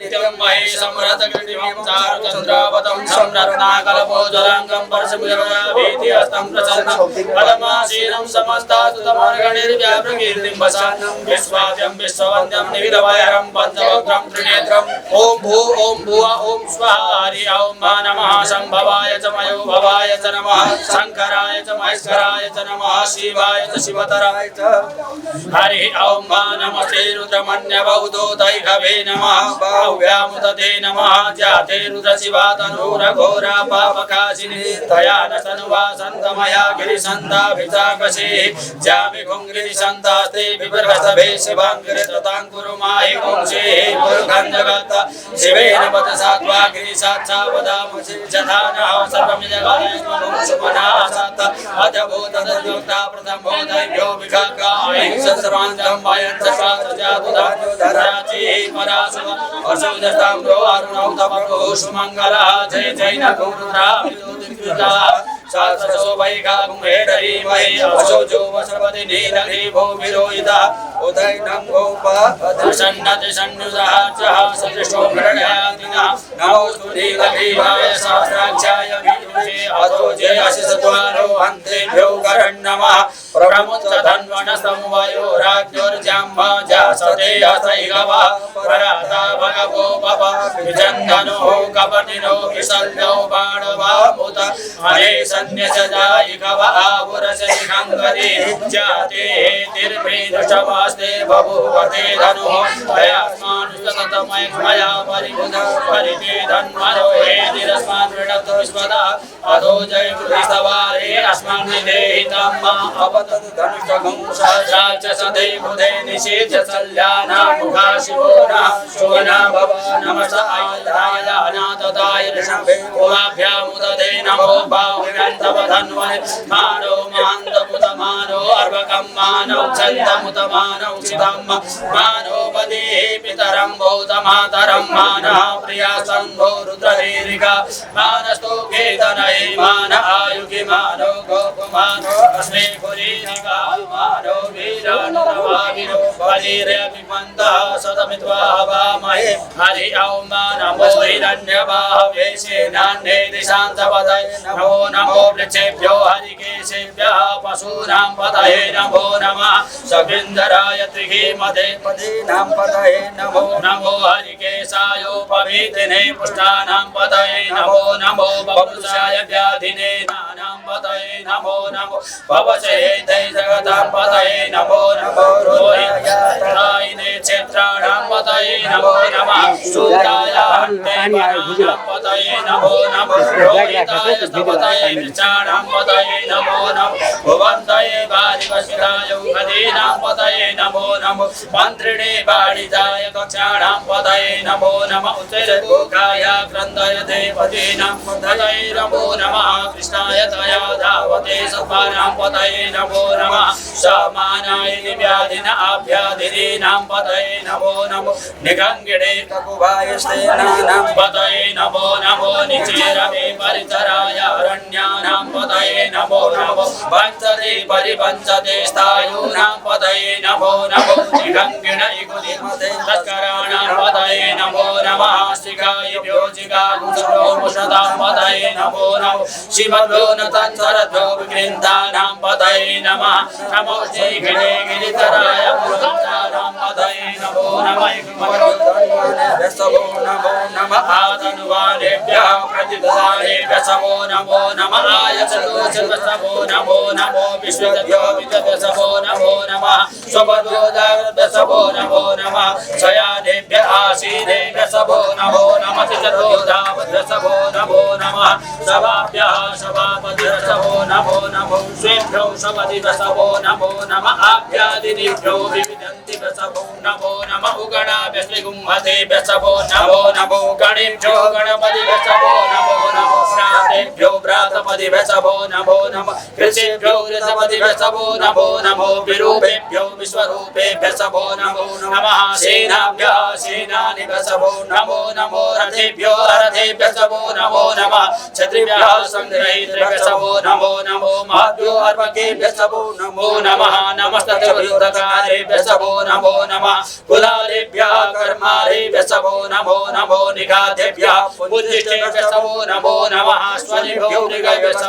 नित्यं महे समरतकृतिमं चारुचन्द्रावतं सम्रत्नाकल्पोज्ज्वलाङ्गं परशुभुजगदाभीतिहस्तं प्रसन्नं पदमासीनं समस्तासुतमर्गणिर्व्यापृकीर्तिं वसानं विश्वाद्यं विश्ववन्द्यं निविधवैहरं पञ्चवक्त्रं त्रिनेत्रम् ॐ भू ॐ भुव ॐ स्वाहा हरि ॐ मा नमः शम्भवाय च मयो भवाय च नमः शङ्कराय च महेश्वराय च नमः शिवाय च शिवतराय च हरि ॐ मा नमस्ते रुद्रमन्यभौतोतैघवे नमः बाहुव्यामुदते नमः जाते रुद्रशिवातनूरघोरा पापकाशिनी तया न सनुवासन्तमया गिरिसन्ताभिताकशे जामि घुङ्गिरिसन्तास्ते विपर्वसभे शिवाङ्गिरितताङ्कुरु माहि पुंसे पुरुखं जगत् शिवेन वचसात्वा गिरिसात्सावदामसि जधानः सर्वं जगायस्मनुषुमनः सत् अजभूतदयुक्ता प्रथमोदयभ्यो विघाकाय सर्वान्तं वयं जातुधान्योधराचि परासुव वसुजस्ताम्रो अरुणौ तमको सुमङ्गलः जय जय नकुरुद्रा विदुदिकृता शाससो वैगागुमेडरी महि अशोजो वसवति नीलघी भो विरोहिता उदयनं गोपा दर्शन्नति सन्नुदः चः सदृशो मृडयादिनः नमोऽस्तु नीलघीवाय सहस्राक्षाय विदुषे अधो जय अशिषद्वारो हन्तेभ्यो करन्नमः प्रमुच्चधन्वनस्तमवयो राज्ञोर्जाम्बा जासते असैगवः पराता भगवो भव विजन्दनो कपटिनो विसल्यो बाणवामुत हरे सन्न्यसदायिकव आपुरशनिखङ्गरे जाते तिर्मेदुषवास्ते बभूवते धनुः तयास्मानुसततमया परिबुध परिवेदन्मनो हेतिरस्मान् वृणक्तु विश्वदा अधो जय कृतिस्तवारे अस्मान् निदेहितं मा अपततु धनुष्टकं सहस्राक्षसदे बुधे निषेध्य सल्याना मुखा शिवोना शोना भव नमस आयदायदाना तदाय ऋषभे उमाभ्यामुदते नमो बाहुविरन्तवधन्वने मानो महान्तपुतमानो अर्वकं मानौ छन्दमुतमानौ चिदं मानो वदेः पितरं भूतमातरं मानः प्रिया सन्भो रुद्रवीरिका मानस्तु केतनये मान आयुगि मानो गोपमानो अस्मे कुरीनिका मानो वीरानुरवागिनो बलिरभिमन्तः सतमित्वा हवामहे हरि ॐ नमो हिरण्यबाहवे सेनान्ये दिशान्तपतये नमो नमो वृक्षेभ्यो हरिकेशेभ्यः पशूनां पतये नमो नमः सविन्दराय त्रिहीमते पदीनां पतये नमो नमो हरिकेशायोपवीतिने पुष्टानां पतये नमो नमो बपुषाय व्याधिने नानां पतये नमो नमो भवशेते जगतां पतये नमो नमो रोहितायिने क्षेत्राणां पतये नमो नमः शूद्राय हन्तेनां पतये नमो नमो रोहिताय पतये कृष्णानां पतये नमो नमो भुवन्तये वारिवशिराय उभदीनां पतये नमो नमो मन्त्रिणे वाणिजाय कक्षाणां पतये नमो नमः उत्तरभूकाय क्रन्दय देवतीनां पतये नमो नमः कृष्णाय तया धावते सत्पानां पतये नमो नमः समानाय व्याधिन आभ्याधिनीनां पतये नमो नमो निगङ्गिणे ककुभायस्तेनानां पतये नमो नमो निचेरवे परिचराय अरण्यानां पतये नमो नमो वंशते परिवंशते स्थायूनां पतये नमो नमो निगङ्गिण इगुदिमते तत्कराणां पतये नमो नमः शिखायभ्यो जिगागुंसरो मुषतां पतये नमो नमो शिवभ्यो नतञ्चरभ्यो विगृन्तानां पतये नमः नमो श्रीगिणे गिरिधराय पुरुषाणां पतये नमो नमः नमो नमः आतनुवानेभ्यः प्रतिददानेभ्यः समो नमो नमः आयचतुर्चतुर्समो नमो नमो विश्वभ्यो विजयसमो नमो नमः स्वपदोदागभ्यः समो नमो नमः शयानेभ्यः आसीनेभ्यः समो नमो नमः चतुर्धावभ्यः समो नमो नमः सभाभ्यः सभापतिभ्यः समो नमो नमो स्वेभ्यो सपदिभ्यः समो नमो नमः आभ्यादिनीभ्यो विविदन्तिभ्यः समो नमो नमः उगणाभ्यः श्रीगुंहतेभ्यः समो नमो गणेभ्यो गणपतिभ्यः समो नमो भ्रातेभ्यो भ्रातपतिभ्यः समो नमो नमः कृषेभ्यो कृषपतिभ्यः समो नमो विरूपेभ्यो विश्वरूपेभ्यः समो नमो नमः सेनाभ्यः सेनानि वसवो नमो नमो रथेभ्यो रथेभ्यः नमो नमः क्षत्रिभ्यः संग्रहीतृभ्यः नमो नमो महाभ्यो अर्भकेभ्यः नमो नमः नमस्तते युद्धकारेभ्यः नमो नमः कुलालेभ्यः कर्मालेभ्यः नमो नमो निगाधेभ्यः पुष्टिष्ठेभ्यः नमो नमः स्वनिभ्यो निगभ्यः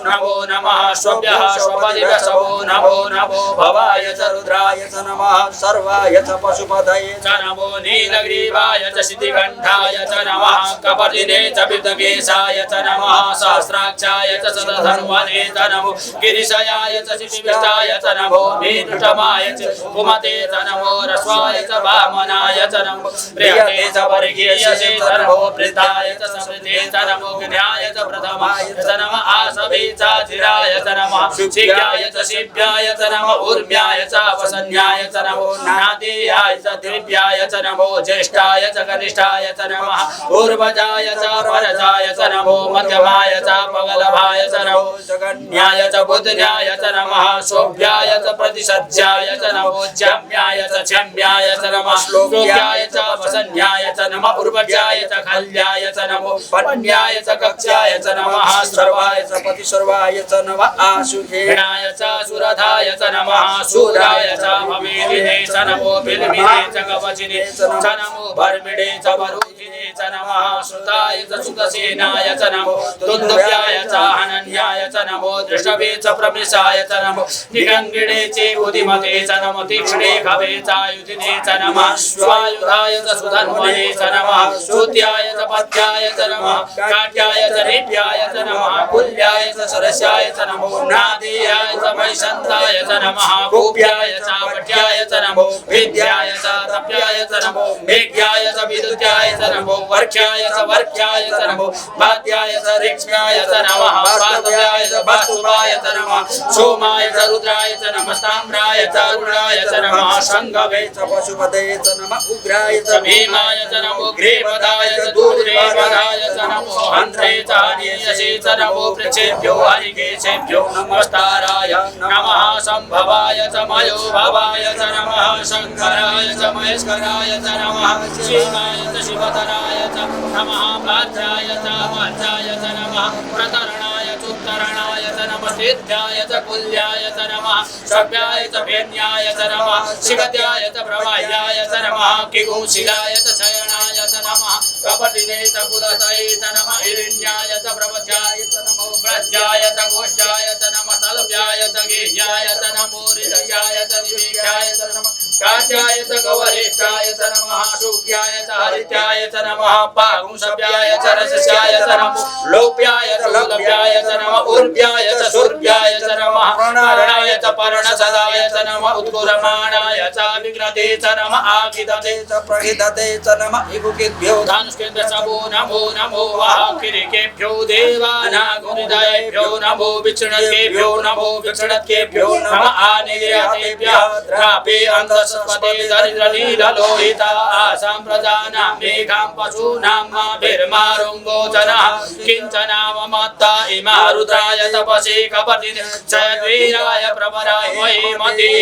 नमो नमः स्वभ्यः स्वपदिभ्यः नमो नमो भवाय च रुद्राय च नमः सर्वाय च पशुपतये च नमो नीलग्रीवाय च सिद्धिकण्ठाय च नमः कपर्दिने च विद्मकेशाय च नमः सहस्राक्षाय च सदधन्वने च नमो गिरिशयाय च सिद्धिविष्टाय च नमो मीनृषमाय च कुमते च नमो रस्वाय च वामनाय च नमो प्रियते च वर्गीयसे च नमो प्रीताय च समृते च नमो ज्ञाय च प्रथमाय च नमः आसवे च चिराय च नमः शिव्याय च शिव्याय च नमः ऊर्म्याय च वसन्याय च नमो नादेयाय च दिव्याय च नमो ज्येष्ठाय च कनिष्ठाय च नमः पूर्वजाय च परजाय च नमो मध्यमाय च पगलभाय च नमो जगन्याय च बुद्धन्याय च नमः शोभ्याय च प्रतिसज्याय च नमो जम्याय च क्षम्याय च नमः श्लोक्याय च वसन्याय च नमः पूर्वजाय च खल्याय च नमो पन्याय च कक्षाय च नमः सर्वाय च प्रतिसर्वाय च नमः आशुहेणाय च सुरधाय च नमः शूराय च भवेदिने च नमो बिल्मिने च कवचिने च नमो भर्मिणे च वरुधिने च नमः श्रुताय च सुतसेनाय च नमो दुन्दुभ्याय च हनन्याय च नमो दृष्टवे च प्रमिषाय च नमो निगङ्गिणे च उदिमते च नमो तीक्ष्णे खवे च युधिने च नमः स्वायुधाय च सुधन्वने च नमः श्रुत्याय च पथ्याय च नमः काट्याय च निभ्याय च नमः कुल्याय च सरस्याय च नमो नादेयाय च महिषन्ताय च नमः गोप्याय च पट्याय च नमो विद्याय च तप्याय च नमो मेघ्याय च विद्युत्याय च नमो वर्क्याय च वर्क्याय च नमो वाद्याय च ऋक्ष्म्याय च नमः वास्तव्याय च वास्तुवाय च नमः सोमाय च रुद्राय च नमः ताम्राय च अरुणाय च नमः शङ्गवे च पशुपते च नमः उग्राय च भीमाय च नमो ग्रीवदाय च दूरेवदाय च नमो हन्त्रे च हनीयसे च नमो पृच्छेभ्यो हरिकेशेभ्यो नमस्ताराय नमः संभवाय च मयो भवाय च नमः शङ्कराय च महेश्वराय च नमः शिवाय च शिवतराय च नमः भाद्राय च भाद्राय च नमः प्रतरणाय च उत्तरणाय च नमः सिद्ध्याय च कुल्याय च नमः सभ्याय च भेन्याय च नमः शिवत्याय च प्रवाह्याय च नमः किगुंशिलाय च शयनाय च नमः कपटिने च बुधतये च नमः हिरण्याय च प्रवच्याय च नमो व्रज्याय च गोष्ठाय च नमः तलव्याय च गेह्याय च नमो हृदयाय च विवेक्याय च नमः काट्याय च गौरेष्ठाय च नमः शूक्याय च हरित्याय च नमः पागुंसव्याय च रसस्याय च नमो लोप्याय च लोलभ्याय च नमः उर्व्याय च शूर्व्याय च नमः प्रणराय च पर्णसदाय च नमः उत्कुरमाणाय च विघ्नते च नमः आकिदते च प्रहिदते च नमः इबुकिभ्यो धानुष्केभ्यो नमो नमो वाक्किरिकेभ्यो देवानागुनिदयेभ्यो नमो विक्षणकेभ्यो नमो विक्षणकेभ्यो नमः आनिर्यातेभ्यः द्रापे अंधस्पते दरिद्रलीललोहिता आसां प्रजानां मेघां पशूनां माभिर्मारुङ्गोचनः किञ्चनाममत्ता इमा रुद्राय तपसे कपतिने जयद्वीराय प्रवराय मतिः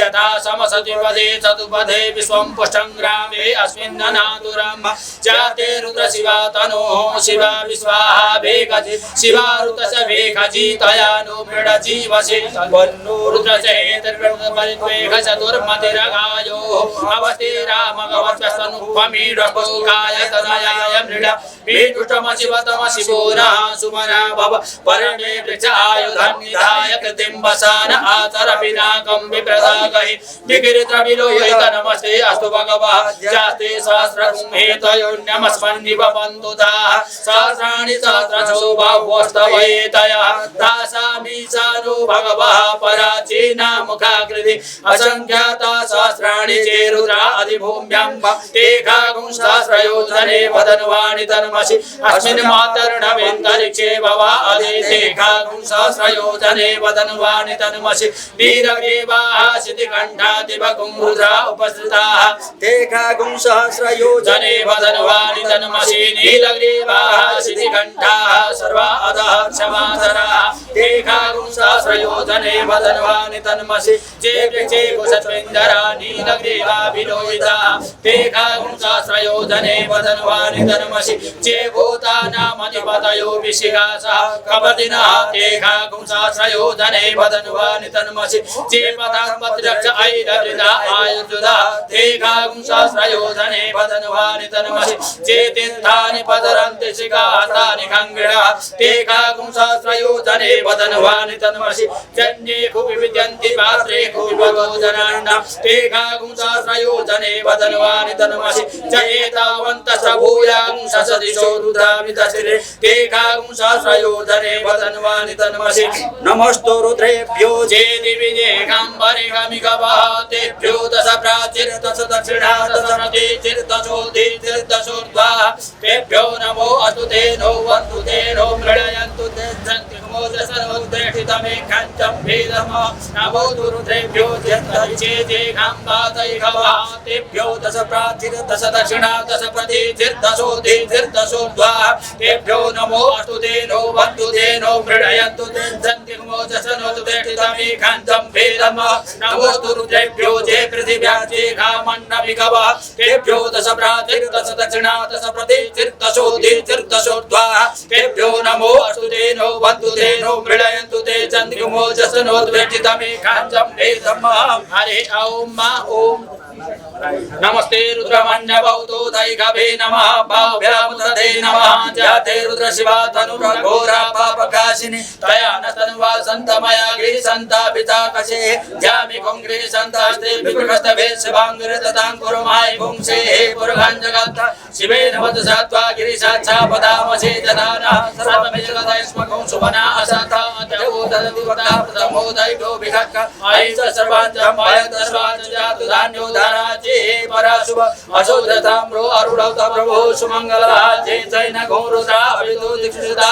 यथा समसतिपदे चतुपदे विश्वं पुष्टं ग्रामे अस्मिन्ननादुरं जाते रुद्र शिवा तनोः शिवा विश्वाहा भेखजि शिवा रुद्रस्य भेखजितया नो मृडजीवसे वन्नो रुद्रचेतर्परित्वेघ चतुर्मतिरगायोः अवस्ते रामगवत्वस्तनुपमीढकोकाय तनयाय मृड मीढुष्टमशिवतम शिवो नः सुमना भव परणे वृक्ष आयुधन्निधाय कृतिं वसान आचर पिनाकं विप्रदागहि विगिरित्रविलोहित नमस्ते अस्तु भगवः जास्ते सहस्रकुम्भेतयोन्यमस्मन्निव बन्धुताः सहस्राणि सहस्रशो बाह्वस्तवैतयः तासामीशानो भगवः पराचीना मुखाकृति असङ्ख्याता सहस्राणि चेरुद्रा अधिभूम्यां तेघागुं सहस्रयोजने वदनुवाणि तन्मसि अस्मिन् मातर्णवेन्तरिक्षे भवा अदे तेघागुं सहस्रयोजने वदनुवाणि तन्मसि तन्मसि नीलग्रीवाः शितिकण्ठा दिवगुं रुद्रा उपसृताः ते खागुं सहस्रयोजने वदन्वानि तन्मसि नीलग्रीवाः शितिकण्ठाः सर्वादः क्षमाधराः ते खागुं सहस्रयोजने वदन्वानि तन्मसि जे वृक्षे कुशत्विन्दरा नीलग्रीवा विलोहिताः ते खागुं सहस्रयोजने वदन्वानि तन्मसि जे भूतानामधिपतयो विशिखासः कपतिनः ते खागुं सहस्रयोजने वदन्वानि तन्मसि जे पदाम्पतिरक्ष ऐरवृता आयुर्जुदा ते खागुं सहस्रयोजने वदन्वानि तन्मसि जे तीर्थानि पदरन्ति शिखास्तानि खङ्गिणः ते खागुं सहस्रयोजने वदन्वानि तन्मसि जन्ये कुपि विद्यन्ति पात्रे कुपि भगोदराण्डः ते खागुं सहस्रयोजने वदन्वानि तन्मसि च एतावन्तः भूयां ससदिशो रुद्रामितशिरे ते खागुं सहस्रयोजने वदन्वानि तन्मसि नमस्तु रुद्रेभ्यो जे दिवि जेगाम्बरिगमिगवः तेभ्यो दश प्राचीर्दश दक्षिणा दश दशोर्ध्वा तेभ्यो नमो अस्तु ते नो वन्तु ते नो मृडयन्तु ते जन्तिमो दशरोद्रेष्टितमेकञ्चं भेदमः नमो रुद्रेभ्यो जे जेगाम्बादैगवः तेभ्यो दश प्राचीर्दश दक्षिणा दश दशोर्ध्वा तेभ्यो नमो अस्तु ते नो वन्तु ते नो मृडयन्तु ते जन्तिमो दशरोद्रेष्टितमेकञ्चं भेदमः नमो रुद्रेभ्यो जे पृथिव्या जेगामण्डमिगवः तेभ्यो दश प्राचीर्दश दक्षिणा दश दशोर्ध्वा तेभ्यो नमो अस्तु ते नो वन्तु ते नो मृडयन्तु ते चन्द्रिमो जसनोद्वेष्टितमेकाञ्चं भेदमः हरे ॐ ॐ नमस्ते रुद्रमन्यभौतो दैगभे नमः भाव्यामुदते नमः जाते रुद्रशिवा तनुरघोरा पापकाशिनी तया न तनुवा सन्तमया गृहसन्तापिताकशे जामि कुङ्गृहसन्तास्ते विप्रकस्तभे शिवाङ्गिरतताङ्कुरुमाय पुंसे हे पुरुषाञ्जगत् शिवे नवदशात्वा गिरिशाच्छा पदामसे जनानः सर्वमेजगदैस्मकं सुमना असथा अत्यवो ददति वक्ता प्रथमो दैगो विहक्क ऐष सर्वाञ्चम् अयदर्वाञ्च जातु धान्यो धाराजे पराशुभ असौधताम्रो अरुणौत प्रभो सुमङ्गलः जे जैन गौरुदा अभितो दीक्षिता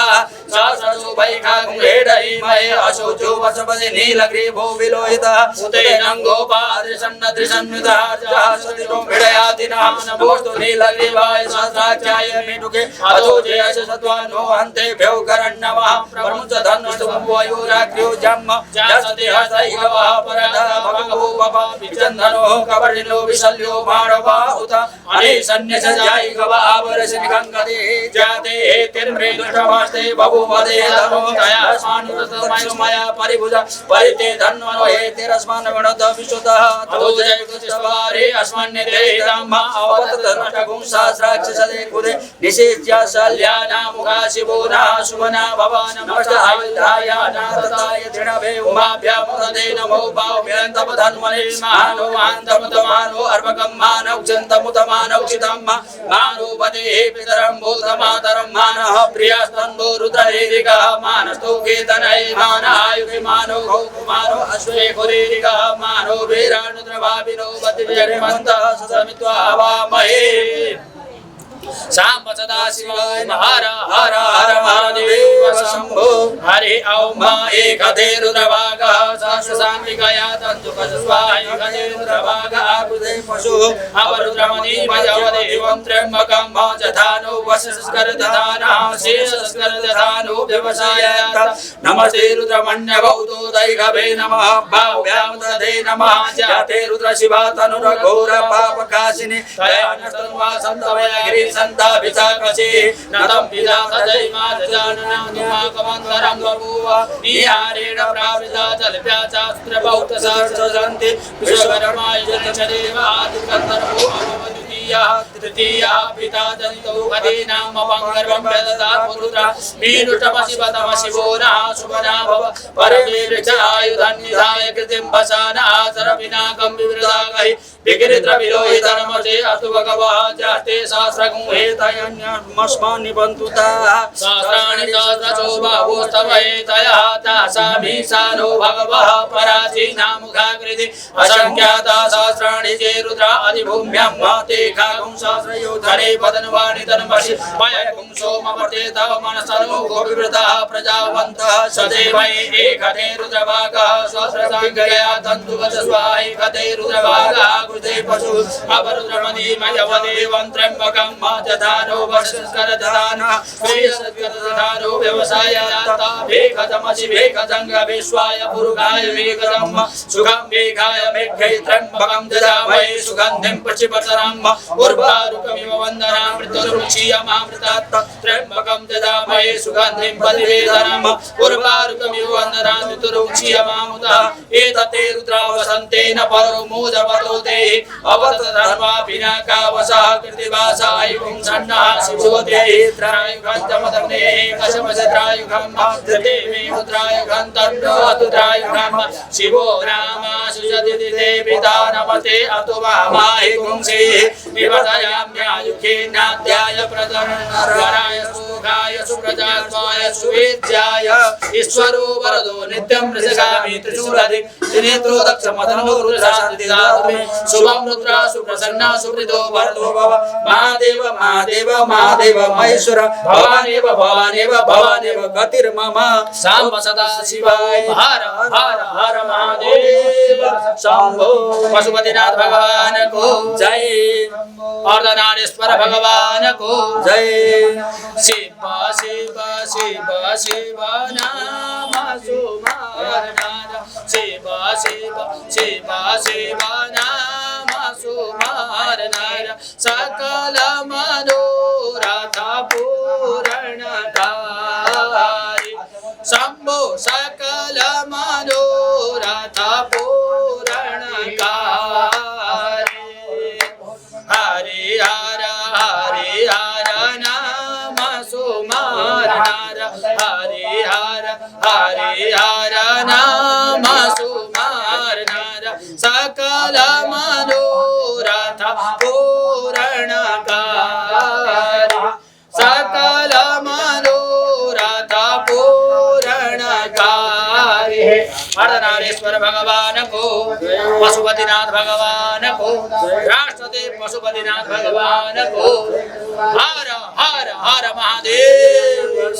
शासनो वैखागुं हेडै मये अशोचो वसपदे नीलग्रीभो विलोहितः उतेनं गोपादृशन्नदृशन्वितः जहासतिरो भिडयातिनः नमोस्तु नीलग्रीवाय सहस्राख्याय मेढुके अधो जयश सत्वानो हन्तेभ्यो करण्यवः प्रमुच धनुष्टुवयोराग्र्यो जम्म जसति हसैगवः परदा भगवो बभा विचन्दनो कवर्णिनो विशल्यो माणवा उत अनेसन्यस जायिगव आवरसिनिगङ्गदे जाते तिर्मृ दुष्टमस्ते बभूवदे धनो दया स्वानुरतमया परिभुज परिते धन्वनो हे तिरस्मान् गणत विश्वतः अधो जयकुतिस्वारे अस्मन्यते धम्म अवतत नष्टगुं सहस्राक्षसदे कुदे निषेज्य शल्याना मुखा शिवोना सुमना भवान नमस्त आयुधायाना तताय दृढभे उमाभ्यामुदते नमो भाव्यन्तप धन्वने मानो मान्तमुतमानो अर्भकं मानौ चन्तमुतमानौ चितम् मानो पदे पितरं बोधमातरं मानः प्रियस्तन्वो रुद्रहेरिकः मानस्तु केतनै मानायुगे मानो घोकुमानो अश्वे कुरेरिकः मानो वीरानुद्रभाविनो वतिर्यमन्तः समित्वा हवामहे शाम सदा शिवाय हर हर हर महादेव शंभो हरि ओम एकते रुद्रभागः सहस्रसाङ्गिकया तन्तुकस्वाय एकते रुद्रभागः कृते पशु अवरुद्रमणि भजवदेवं त्र्यम्बकं भजधानो वशस्करदधानः शेषस्करदधानो व्यवसायात् नमस्ते रुद्रमण्यभौतो दैगभे नमः भाव्यामुदते नमः जाते रुद्रशिवा तनुरघोर पापकाशिनी दयानस्तन्वा सन्तमया गिरिसन्ताभिषाकशे नतं पिता सजैमा जजाननानुमाकमन्तरं बभूव निहारेण प्रावृता जलप्या चास्त्रबौद्धसहस्रसन्ति विश्वकर्माय जनितदेवादिकन्दर्भो अभवद्वितीयः तृतीयः पिता जनितो गदीनाम् अपङ्गर्वं प्रददात् पुरुषः मीनुष्टमशिवतमशिवो नः सुमना भव परमे वृक्षायुधन्निधाय कृतिं वसानः सरपिनाकं विवृदागहि विगिरिद्रविलोहितनमसे अस्तु भगवः जास्ते सहस्रगुं हेतयन्यस्मान् निबन्धुताः सहस्राणि सहस्रशो बाहुस्तव हेतयः तासामीशानो भगवः पराचीनामुखाकृति असङ्ख्याता सहस्राणि चे रुद्रा अधिभूम्यां ते खागुं सहस्रयोधने पतन्वानि तन्मसि मयगुं सोमवर्तेत मनसनो गोविवृतः प्रजावन्तः सदेवै एकते रुद्रभागः सहस्रसाङ्गया तन्तुवचस्वा एकते रुद्रभागः कृते पशु अपरुद्रमणिमयवदेवं त्र्यम्बकं माजधानो वशस्करधानः श्रेयसद्गतधानो व्यवसायाता भेकजमसि भेकजङ्ग विश्वाय पुरुषाय वेगदम् सुखं वेगाय मेघै त्र्यम्बकं ददामहे सुगन्धिं प्रचिपतरम् उर्वारुकमिव वन्दना मृत्युरुचीयमामृतात् त्र्यम्बकं ददामहे सुगन्धिं प्रतिवेदनम् उर्वारुकमिव वन्दना मृत्युरुचीयमामुतः एतते रुद्रावसन्तेन परो मोदवतो देहि अवतधर्मा पिनाकावसः कृतिवासायुगं सन्नः शिशोदेहि त्रायुगन्तमदग्नेः कशमशत्रायुगं धृतेमे रुद्रायुगं तन्नो अतुत्रायुगं शिवो नाम सुजदिते पिता नमते अतो माहि गुंसे निवदयाम्यायुखे नाद्याय प्रदर्शनाय सुखाय सुप्रजात्वाय सुवेद्याय ईश्वरो वरदो नित्यं ऋषगामि त्रिशूलधि त्रिनेत्रो दक्षमतनो रुद्रशान्तिदातुमे शुभं रुद्रा सुप्रसन्ना सुवृतो वरदो भव महादेव महादेव महादेव महेश्वर भवानेव भवानेव भवानेव गतिर्मम साम्ब सदा शिवाय हर हर हर महादेव शंभो पशुपतिनाथ भगवान को जय अर्धनारीश्वर भगवान को जय शिव शिव शिव शिव नाम सुमारनाथ शिव शिव शिव शिव नाम सुमारनाथ सकल मनोरथ पूरणकारी शंभो सकल मनोरथ पूरणकारी हरि हर नाम सुमारनाथ हरि हर नाम सुमारनाथ सकल मनोरथ पूरणकारी सकल मनोरथ पूरणकारी अर्धनारीश्वर भगवान को पशुपतिनाथ भगवान को राष्ट्रदेव पशुपतिनाथ भगवान को हर हर हर महादेव।